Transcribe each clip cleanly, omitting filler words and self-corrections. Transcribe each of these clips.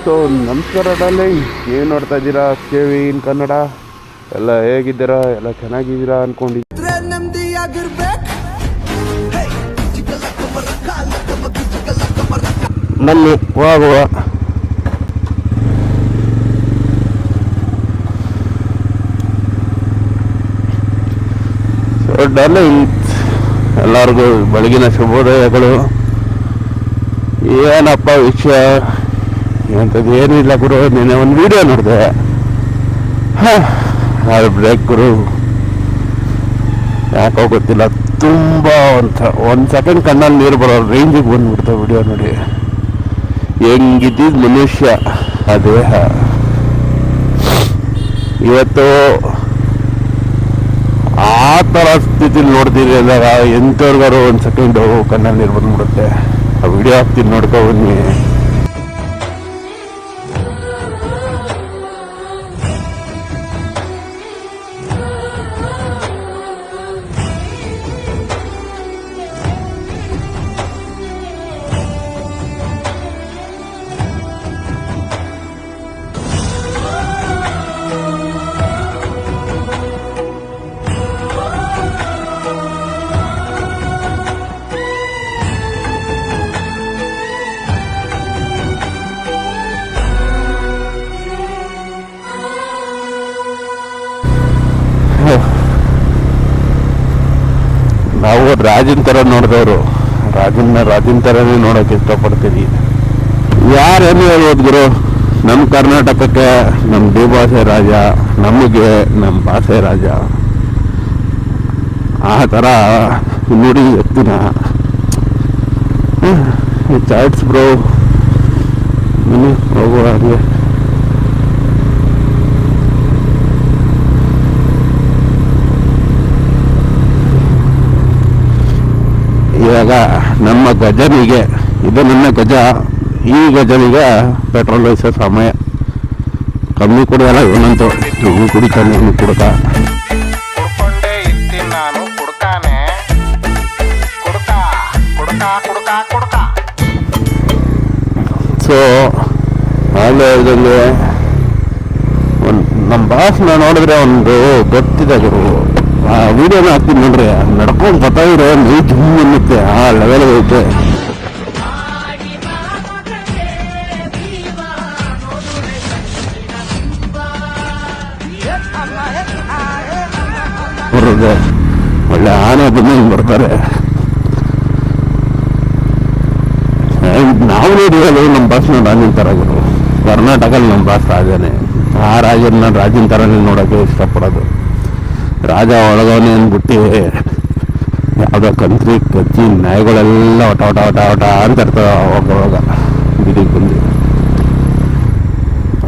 So ನಮಸ್ಕಾರ darling, ಏನು ನೋಡ್ತಾ ಇದ್ದೀರಾ KV ಇನ್ ಕನ್ನಡ. ಎಲ್ಲ ಹೇಗಿದ್ದೀರಾ? ಎಲ್ಲ ಚೆನ್ನಾಗಿದ್ದೀರಾ ಅನ್ಕೊಂಡಿದ್ದೀನಿ. ಬನ್ನಿ ಹೋಗುವ. ಸೊ ಡಾರ್ಲಿಂಗ್, ಎಲ್ಲರಿಗೂ ಬೆಳಗಿನ ಶುಭೋದಯಗಳು. ಏನಪ್ಪ ವಿಷಯ ಎಂಥದ್ದು ಏನಿಲ್ಲ ಗುರು. ನೀನೆ ಒಂದು ವಿಡಿಯೋ ನೋಡಿದೆ, ಅದು ಬ್ರೇಕ್ ಗುರು. ಯಾಕೋ ಗೊತ್ತಿಲ್ಲ, ತುಂಬ ಒಂದು ಸೆಕೆಂಡ್ ಕಣ್ಣಲ್ಲಿ ನೀರು ಬರೋ ರೇಂಜಿಗೆ ಬಂದ್ಬಿಡ್ತಾವೆ ವಿಡಿಯೋ ನೋಡಿ. ಹೆಂಗಿದ್ದಿದ್ದು ಮನುಷ್ಯ ಆ ದೇಹ ಇವತ್ತು ಆ ಥರ ಸ್ಥಿತಿಲಿ ನೋಡ್ತೀವಿ ಅಂದಾಗ ಎಂಥವ್ರಿಗಾರು ಒಂದು ಸೆಕೆಂಡು ಕಣ್ಣಲ್ಲಿ ನೀರು ಬಂದ್ಬಿಡುತ್ತೆ. ಆ ವಿಡಿಯೋ ಹಾಕ್ತೀನಿ, ನೋಡ್ಕೊ ಬನ್ನಿ. ನಾವು ರಾಜನ್ ಥರ ನೋಡಿದವರು, ರಾಜನ್ ಥರನೇ ನೋಡೋಕೆ ಇಷ್ಟಪಡ್ತೀವಿ. ಯಾರೇನು ಹೇಳ್ಬೋದು ಗುರು, ನಮ್ಮ ಕರ್ನಾಟಕಕ್ಕೆ ನಮ್ಮ ಡಿ ಭಾಷೆ ರಾಜ, ನಮಗೆ ನಮ್ಮ ಭಾಷೆ ರಾಜ. ಆ ಥರ ನುಡಿ ಎತ್ತಿನ ಚಾಟ್ಸ್ ಬ್ರೋ. ಹೋಗುವ ಹಾಗೆ ಇವಾಗ ನಮ್ಮ ಗಜನಿಗೆ, ಇದು ನನ್ನ ಗಜ, ಈ ಗಜನಿಗೆ ಪೆಟ್ರೋಲ್ ವಹಿಸೋ ಸಮಯ. ಕಮ್ಮಿ ಕುಡಿಯಲ್ಲ ಏನಂತ ನೀವು ಕುಡಿತಾನೆ, ನೀವು ಕುಡ್ಕ. ಸೊ ಹಾಗೆ ಹೇಳ್ದಂಗೆ ನಮ್ಮ ಬಾಸ್ನ ನೋಡಿದ್ರೆ ಒಂದು ಗೊತ್ತಿದೆ ಗುರು. ಆ ವಿಡಿಯೋನ ಹಾಕ್ತೀನಿ ನೋಡ್ರಿ, ನಡ್ಕೊಂಡು ಬರ್ತಾಯಿರೋ ನೀ ಜುಮ್ ಅನ್ನುತ್ತೆ, ಆ ಲೆವೆಲ್ ಐತೆ. ಬರೋದೆ ಒಳ್ಳೆ ಆನೆ ಬಂದಂಗೆ ಬರ್ತಾರೆ. ನಾವು ನೋಡಿರೋದು ನಮ್ಮ ಬಾಸ್ನ ರಾಜನ್ ಥರ ಗುರು. ಕರ್ನಾಟಕಲ್ಲಿ ನಮ್ಮ ಬಾಸ್ ರಾಜನೇ. ಆ ರಾಜನ ರಾಜನ್ ಥರನೇ ನೋಡೋಕ್ಕೆ ಇಷ್ಟಪಡೋದು. ರಾಜ ಒಳಗವನೇ ಅಂದ್ಬಿಟ್ಟು ಯಾವುದೋ ಕಂತ್ರಿ ಕಚ್ಚಿ ನಾಯಿಗಳೆಲ್ಲ ಒಟ ಅಂತ ಇರ್ತವೆ ಅವಾಗ ಬೀದಿಗೆ ಬಂದು.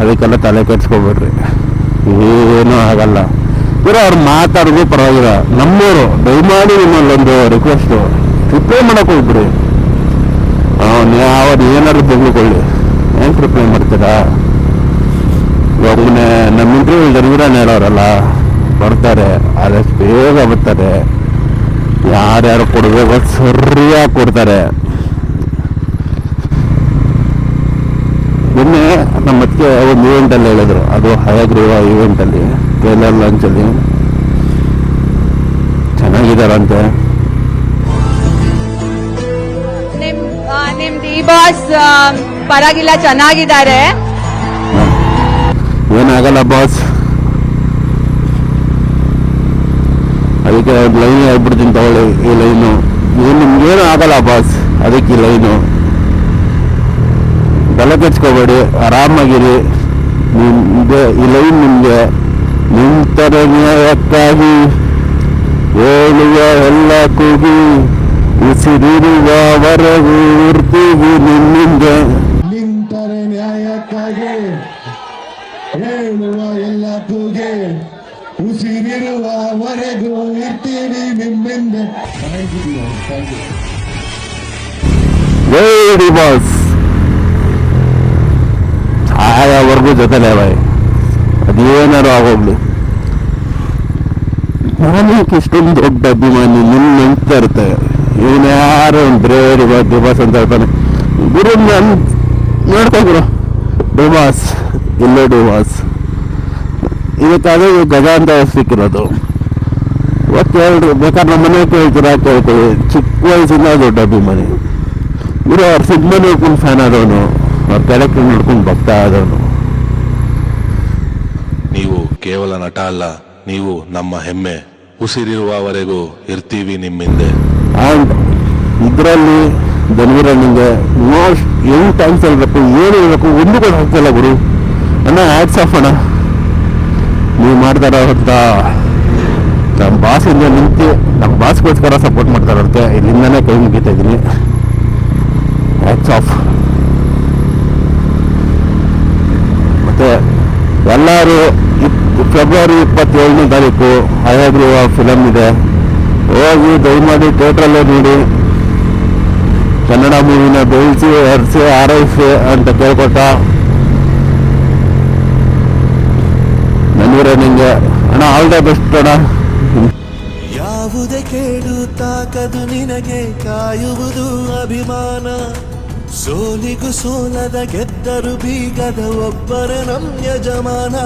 ಅದಕ್ಕೆಲ್ಲ ತಲೆ ಕೆಡ್ಸ್ಕೊಬೇಡ್ರಿ, ಏನೂ ಆಗಲ್ಲ ಬರೋ. ಅವ್ರು ಮಾತಾಡಿದ್ರು ಪರವಾಗಿಲ್ಲ. ನಮ್ಮವರು ದಯಮಾಡಿ ನಿಮ್ಮಲ್ಲೊಂದು ರಿಕ್ವೆಸ್ಟು, ರಿಪ್ಲೈ ಮಾಡೋಕೆ ಹೋಗ್ಬಿಡಿ. ಅವ್ರು ಏನಾದ್ರು ತೆಗೆದುಕೊಳ್ಳಿ, ಏನು ರಿಪ್ಲೈ ಮಾಡ್ತೀರಾ? ಒಬ್ಬನೇ ನಮ್ಮ ಇಂಟರ್ವ್ಯೂ ಜರುಗಿರಾನೆ ಹೇಳೋರಲ್ಲ, ಬರ್ತಾರೆ ಆದಷ್ಟು ಬೇಗ ಬರ್ತಾರೆ. ಯಾರ್ಯಾರು ಕೊಡಬೇಕು ಸರಿಯಾಗಿ ಕೊಡ್ತಾರೆ. ನಿನ್ನೆ ನಮ್ಮ ಅದಕ್ಕೆ ಒಂದು ಈವೆಂಟಲ್ಲಿ ಹೇಳಿದ್ರು, ಅದು ಹಯಗ್ರೀವ ಈವೆಂಟಲ್ಲಿ, ಟೇಲರ್ ಲಾಂಚಲ್ಲಿ ಚೆನ್ನಾಗಿದ್ದಾರಂತೆ. ನಿಮ್ ಡಿ ಬಾಸ್ ಪರವಾಗಿಲ್ಲ, ಚೆನ್ನಾಗಿದ್ದಾರೆ. ಏನಾಗಲ್ಲ ಬಾಸ್, ಅದಕ್ಕೆ ಒಂದು ಲೈನ್ ಹೇಳ್ಬಿಡ್ತೀನಿ ತಗೊಳ್ಳಿ. ಈ ಲೈನು ನಿಮ್ಗೇನು ಆಗಲ್ಲ ಬಾಸ್, ಅದಕ್ಕೆ ಈ ಲೈನು. ತಲೆ ಕೆಡ್ಸ್ಕೋಬೇಡಿ, ಆರಾಮಾಗಿರಿ. ಈ ಲೈನ್ ನಿಮಗೆ ನಿಂತರ ನ್ಯಾಯಕ್ಕಾಗಿ ಹೇಳುವ ಎಲ್ಲ ಕೂಗಿ, ಉಸಿರಿರುವವರೆಗೂ ಇರ್ತೀವಿ ನಿಮ್ಮಿಂದೆ. ನಿಂತರೆ ನ್ಯಾಯಕ್ಕಾಗಿ ಹೇಳುವ ಎಲ್ಲ ಕೂಗಿ, ಉಸಿರಿರುವವರೆಗೂ ಇರ್ತೀವಿ ನಿಮ್ಮಿಂದ. ವೇಡಿ ಬಾಸ್ ಆಯಾವರೆಗೂ ಜೊತೆಲೇ ಬಾಯ್, ಅದೇನಾರು ಆಗೋಗ್ಲಿ. ನಾನೇಕೆ ಇಷ್ಟೊಂದು ದೊಡ್ಡ ಅಭಿಮಾನಿ, ನಿನ್ನ ನೆನ್ಸ್ತಾ ಇರುತ್ತೆ. ಇವನು ಯಾರು ಒಂದು ಬ್ರೇಡಿ ಬಾಸ್ ಅಂತ ಹೇಳ್ತಾನೆ. ಗುರು ನಾನು ನೋಡ್ತಾ ಗುರು ಡಿವಾಸ್, ಇಲ್ಲೇ ಡಿವಾಸ್. ಇದಕ್ಕಾದ್ರೆ ಗಜ ಅಂತ ಸಿಕ್ಕಿರೋದು. ಇವತ್ತು ಹೇಳ್ರಿ, ಬೇಕಾದ್ರೆ ನಮ್ಮ ಮನೆ ಕೇಳ್ತೀರಾ ಕೇಳ್ತೀವಿ. ಚಿಕ್ಕ ವಯಸ್ಸಿಂದ ದೊಡ್ಡ ಅಭಿಮಾನಿ ಇವರು. ಅವ್ರ ಸಿನಿಮಾ ನೋಡ್ಕೊಂಡು ಫ್ಯಾನ್ ಆದವನು, ಅವ್ರ ಕ್ಯಾರೆಕ್ಟರ್ ನೋಡ್ಕೊಂಡು ಬರ್ತಾ ಆದವನು. ನೀವು ಕೇವಲ ನಟ ಅಲ್ಲ, ನೀವು ನಮ್ಮ ಹೆಮ್ಮೆ. ಉಸಿರಿರುವವರೆಗೂ ಇರ್ತೀವಿ ನಿಮ್ಮಿಂದೆ. ಆ್ಯಂಡ್ ಇದರಲ್ಲಿ ಧನ್ವೀರನಿಗೆ ಮೋಸ್ಟ್ ಏನು ಥ್ಯಾಂಕ್ಸ್ ಹೇಳ್ಬೇಕು, ಏನು ಹೇಳ್ಬೇಕು, ಒಂದು ಕೂಡ ಆಗ್ತಿಲ್ಲ ಗುರು. ಅಣ್ಣ ಹ್ಯಾಟ್ಸ್ ಆಫ್ ಅಣ್ಣ, ನೀವು ಮಾಡ್ತಾರ ಅಂತ ನಮ್ಮ ಬಾಸಿಂದ ನಿಂತು ನಮ್ಮ ಬಾಸ್ಗೋಸ್ಕರ ಸಪೋರ್ಟ್ ಮಾಡ್ತಾರಂತೆ. ಇಲ್ಲಿಂದನೇ ಕೈ ಮುಗಿತಾ ಇದ್ದೀನಿ. Hats off. ಮತ್ತು ಎಲ್ಲರೂ ಫೆಬ್ರವರಿ 27ನೇ ತಾರೀಕು ಹಯಗ್ರೀವ ಫಿಲಮ್ ಇದೆ. ಹೋಗಿ ದಯಮಾಡಿ ಥಿಯೇಟ್ರಲ್ಲೇ ನೋಡಿ. ಕನ್ನಡ ಮೂವಿನ ಬೆಳೆಸಿ ಹರಿಸಿ ಆರೈಸಿ ಅಂತ ಕೇಳ್ಕೊಟ್ಟ ನನಗೆ ಅಣ್ಣ ಆಲ್ ದ ಬೆಸ್ಟ್ ಅಣ್ಣ. ಯಾವುದೇ ಕೇಳು ತಾಕದು ನಿನಗೆ, ಕಾಯುವುದು ಅಭಿಮಾನ. ಸೋಲಿಗೂ ಸೋಲದ ಗೆದ್ದರು ಬೀಗದ ಒಬ್ಬರ ನಮ್ ಯಜಮಾನ.